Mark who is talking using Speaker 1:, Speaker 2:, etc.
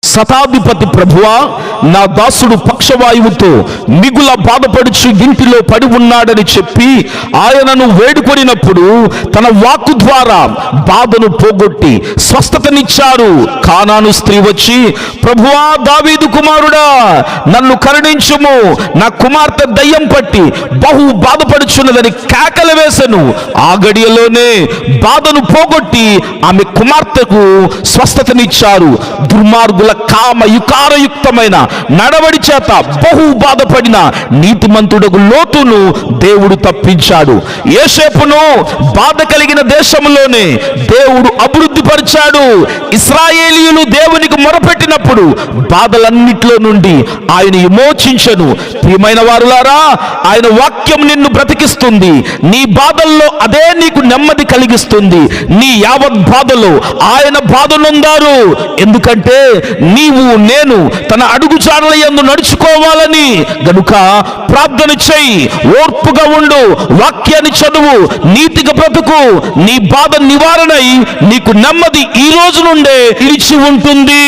Speaker 1: శతాధిపతి ప్రభువా, నా దాసుడు పక్షవాయువుతో మిగుల బాధపడుచు ఇంటిలో పడి ఉన్నాడని చెప్పి ఆయనను వేడుకొనినప్పుడు తన వాక్కు ద్వారా బాధను పోగొట్టి స్వస్థతనిచ్చారు. కానాను స్త్రీ వచ్చి, ప్రభువా, దావీదు కుమారుడా, నన్ను కరుణించుము, నా కుమార్తె దయ్యం పట్టి బహు బాధపడుచున్నదని కేకలు వేసెను. ఆ గడియలోనే బాధను పోగొట్టి ఆమె కుమార్తెకు స్వస్థతనిచ్చారు. దుర్మార్గుల కామ యుకారయుక్తమైన నడవడి చేత బహు బాధపడిన నీతిమంతుడకు లోతును దేవుడు తప్పించాడు. యోసేపును బాధ కలిగిన దేశంలోనే దేవుడు అభివృద్ధి పరిచాడు. ఇశ్రాయేలీయులు దేవునికి మొరపెట్టినప్పుడు బాధలన్నిట్లో నుండి ఆయన విమోచించెను. ప్రియమైన వారులారా, ఆయన వాక్యం నిన్ను బ్రతికిస్తుంది. నీ బాధల్లో అదే నీకు నెమ్మది కలిగిస్తుంది. నీ యావత్ బాధలో ఆయన బాధ నొందారు. ఎందుకంటే నీవు నేను తన అడుగుజాడల యందు నడుచుకోవాలని. గనుక ప్రార్థన చెయ్యి, ఓర్పుగా ఉండు, వాక్యాన్ని చదువు, నీతిగా బ్రతుకు. నీ బాధ నివారణై నీకు నెమ్మది ఈ రోజు నుండే నిలిచి ఉంటుంది.